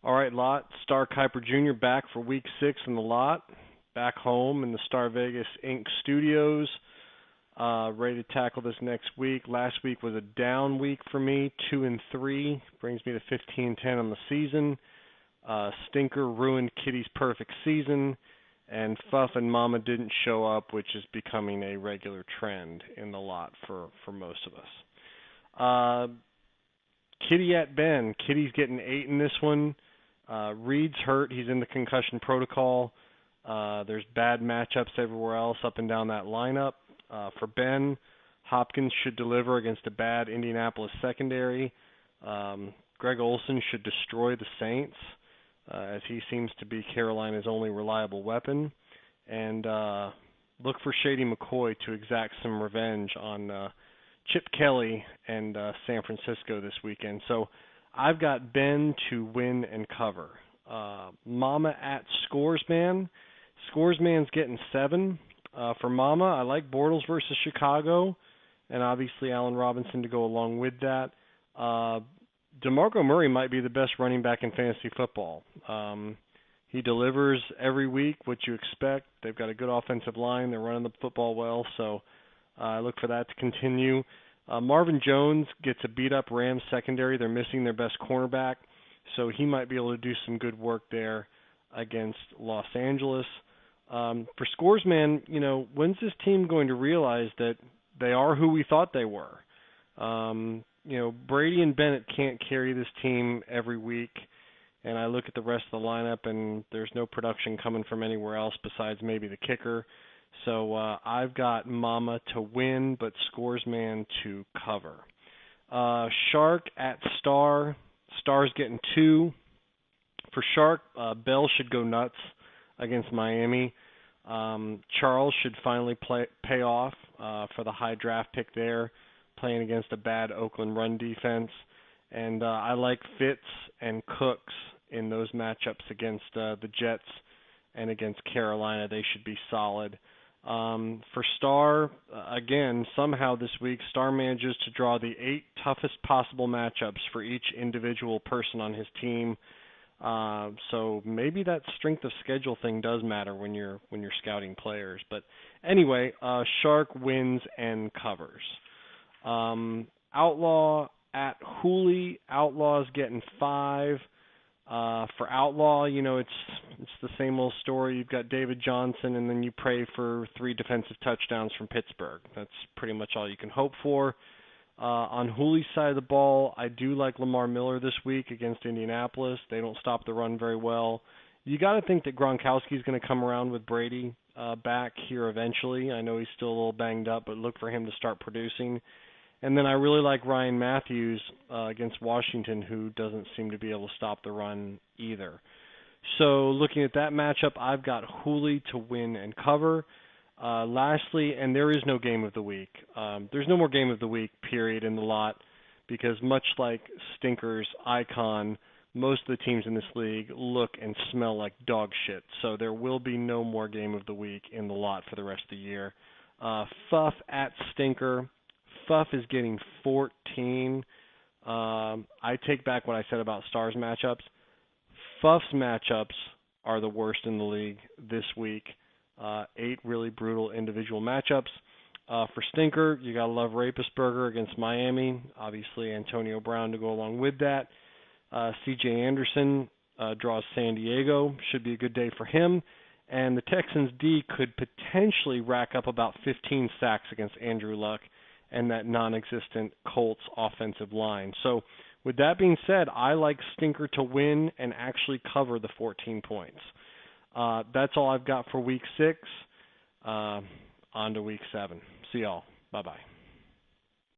All right, Lot. Star Kuiper Jr. back for week 6 in the Lot. Back home in the Star Vegas Inc. studios. Ready to tackle this next week. Last week was a down week for me, 2-3. Brings me to 15-10 on the season. Stinker ruined Kitty's perfect season. And Fuff and Mama didn't show up, which is becoming a regular trend in the Lot for most of us. Kitty at Ben. Kitty's getting 8 in this one. Reed's hurt. He's in the concussion protocol. There's bad matchups everywhere else up and down that lineup. For Ben, Hopkins should deliver against a bad Indianapolis secondary. Greg Olsen should destroy the Saints, as he seems to be Carolina's only reliable weapon. And look for Shady McCoy to exact some revenge on Chip Kelly and San Francisco this weekend. So I've got Ben to win and cover. Mama at Scoresman. Scoresman's getting 7. For Mama, I like Bortles versus Chicago, and obviously Allen Robinson to go along with that. DeMarco Murray might be the best running back in fantasy football. He delivers every week what you expect. They've got a good offensive line. They're running the football well, so I look for that to continue. Marvin Jones gets a beat-up Rams secondary. They're missing their best cornerback, so he might be able to do some good work there against Los Angeles. For Scoresman, when's this team going to realize that they are who we thought they were? Brady and Bennett can't carry this team every week, and I look at the rest of the lineup, and there's no production coming from anywhere else besides maybe the kicker. So I've got Mama to win, but Scoresman to cover. Shark at Star. Star's getting 2. For Shark, Bell should go nuts against Miami. Charles should finally pay off for the high draft pick there, playing against a bad Oakland run defense. And I like Fitz and Cooks in those matchups against the Jets and against Carolina. They should be solid. For Star, again, somehow this week, Star manages to draw the 8 toughest possible matchups for each individual person on his team. So maybe that strength of schedule thing does matter when you're scouting players. But anyway, Shark wins and covers. Outlaw at Hooley. Outlaw's getting 5. For Outlaw, it's the same old story. You've got David Johnson, and then you pray for 3 defensive touchdowns from Pittsburgh. That's pretty much all you can hope for. On Hooley's side of the ball, I do like Lamar Miller this week against Indianapolis. They don't stop the run very well. You got to think that Gronkowski's going to come around with Brady back here eventually. I know he's still a little banged up, but look for him to start producing. And then I really like Ryan Matthews against Washington, who doesn't seem to be able to stop the run either. So looking at that matchup, I've got Hooley to win and cover. Lastly, and there is no game of the week. There's no more game of the week, period, in the Lot, because much like Stinker's Icon, most of the teams in this league look and smell like dog shit. So there will be no more game of the week in the Lot for the rest of the year. Fuff at Stinker. Fuff is getting 14. I take back what I said about Stars matchups. Fuff's matchups are the worst in the league this week. 8 really brutal individual matchups. For Stinker, you got to love Rapisberger against Miami. Obviously, Antonio Brown to go along with that. C.J. Anderson draws San Diego. Should be a good day for him. And the Texans' D could potentially rack up about 15 sacks against Andrew Luck and that non-existent Colts offensive line. So with that being said, I like Stinker to win and actually cover the 14 points. That's all I've got for Week 6. On to Week 7. See y'all. Bye-bye.